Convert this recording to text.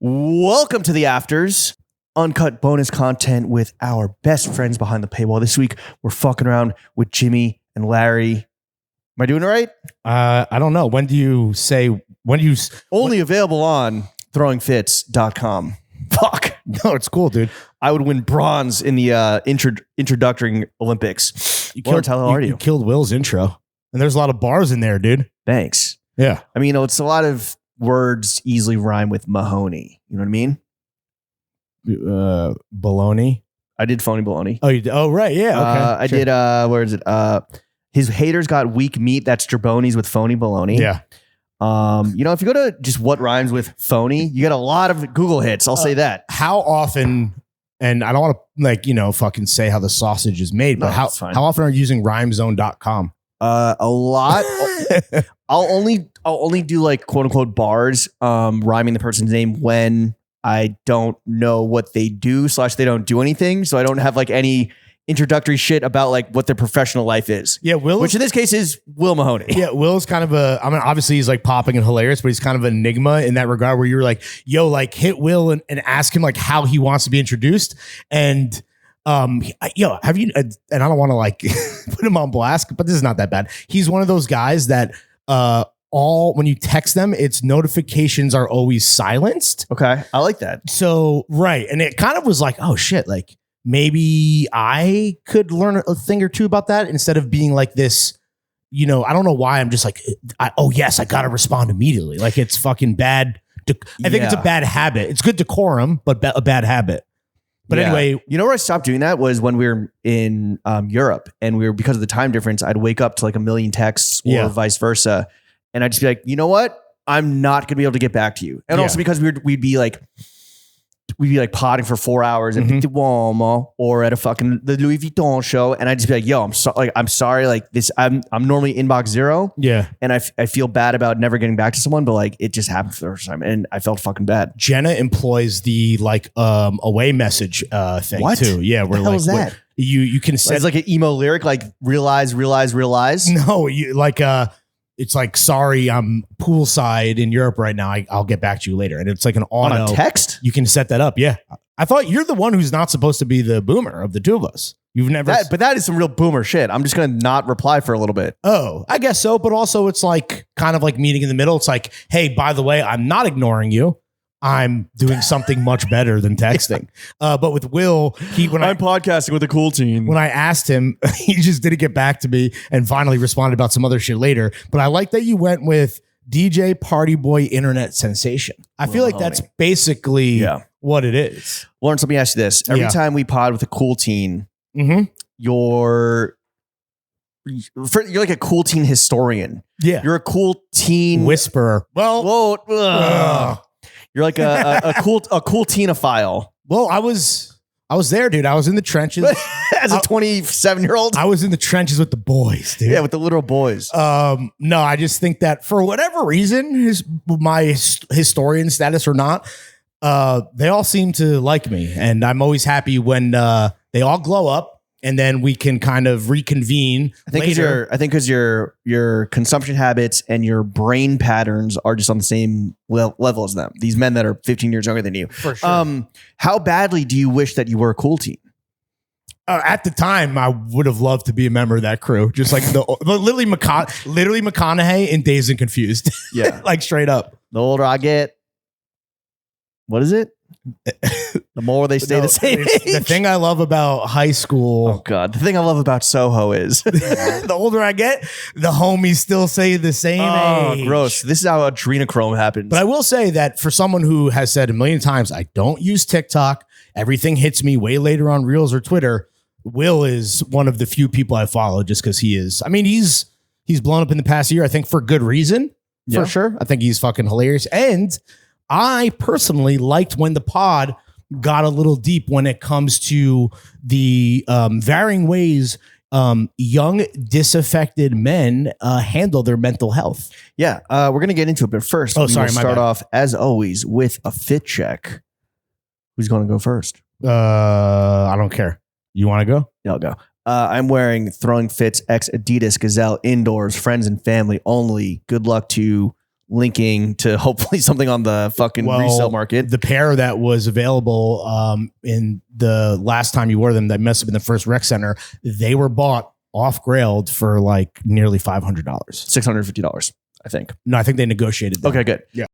Welcome to the Afters, uncut bonus content with our best friends behind the paywall. This week, we're fucking around with Jimmy and Larry. Am I doing it right? I don't know. Only available on throwingfits.com. Fuck. No, it's cool, dude. I would win bronze in the introductory Olympics. How are you? You killed Will's intro. And there's a lot of bars in there, dude. Thanks. Yeah. I mean, it's a lot of words easily rhyme with Mahoney. You know what I mean? Baloney. I did phony baloney. Oh, you did? Oh, right. Yeah. Okay. I did, where is it? His haters got weak meat. That's Jabonis with phony baloney. Yeah. If you go to just what rhymes with phony, you get a lot of Google hits. I'll say that. How often, and I don't want to fucking say how the sausage is made, but how often are you using rhymezone.com? A lot. I'll only do like quote unquote bars, rhyming the person's name when I don't know what they do / they don't do anything. So I don't have like any introductory shit about like what their professional life is. Yeah, which in this case is Will Mahoney. Yeah, Will's kind of obviously he's like popping and hilarious, but he's kind of an enigma in that regard where you're like, yo, like hit Will and ask him like how he wants to be introduced. And have you, and I don't want to like put him on blast, but this is not that bad. He's one of those guys that when you text them, its notifications are always silenced. Okay. I like that. So, right. And it kind of was like, oh shit, like maybe I could learn a thing or two about that instead of being like this, I don't know why I'm just like, I got to respond immediately. Like it's fucking bad. I think it's a bad habit. It's good decorum, but a bad habit. But anyway, you know where I stopped doing that was when we were in Europe, and because of the time difference, I'd wake up to like a million texts or vice versa, and I'd just be like, you know what, I'm not gonna be able to get back to you, and also because we'd be like potting for 4 hours at the Duomo or at the Louis Vuitton show, and I'd just be like, yo, I'm sorry, like this, I'm normally inbox 0, and I feel bad about never getting back to someone, but like it just happened for the first time, and I felt fucking bad. Jenna employs the like away message thing too. Yeah, what the hell is that? You can set it's like an emo lyric, like realize. No, you like it's like, sorry, I'm poolside in Europe right now. I'll get back to you later. And it's like an auto. On a text? You can set that up. Yeah. I thought you're the one who's not supposed to be the boomer of the two of us. You've never. But that is some real boomer shit. I'm just going to not reply for a little bit. Oh, I guess so. But also it's like kind of like meeting in the middle. It's like, hey, by the way, I'm not ignoring you. I'm doing something much better than texting. But with Will, I'm podcasting with a cool team. When I asked him, he just didn't get back to me and finally responded about some other shit later. But I like that you went with DJ Party Boy Internet Sensation. I feel like that's basically what it is. Lawrence, let me ask you this. Every time we pod with a cool teen, you're like a cool teen historian. Yeah. You're a cool teen whisperer. You're like a cool teenophile. Well, I was there, dude. I was in the trenches as a 27-year-old. I was in the trenches with the boys, dude. Yeah, with the literal boys. No, I just think that for whatever reason, my historian status or not, they all seem to like me, and I'm always happy when they all glow up. And then we can kind of reconvene later. I think because your consumption habits and your brain patterns are just on the same level as them. These men that are 15 years younger than you. For sure. How badly do you wish that you were a cool teen? At the time, I would have loved to be a member of that crew. Just like literally McConaughey in Dazed and Confused. Yeah. Like straight up. The older I get, what is it? The more they stay the same age. The thing I love about high school. Oh God. The thing I love about Soho is the older I get, the homies still say the same age. Gross. This is how adrenochrome happens. But I will say that for someone who has said a million times, I don't use TikTok. Everything hits me way later on Reels or Twitter. Will is one of the few people I follow just because he is. I mean, he's blown up in the past year, I think for good reason. For sure. I think he's fucking hilarious. And I personally liked when the pod got a little deep when it comes to the varying ways young disaffected men handle their mental health. Yeah, we're going to get into it, but first, start off as always with a fit check. Who's going to go first? I don't care. You want to go? Yeah, I'll go. I'm wearing Throwing Fits X Adidas Gazelle indoors, friends and family only. Good luck to linking to hopefully something on the fucking resale market. The pair that was available in the last time you wore them, that must have been the first rec center, they were bought off Grailed for like nearly $500. $650, I think. No, I think they negotiated that. Okay, good. Yeah.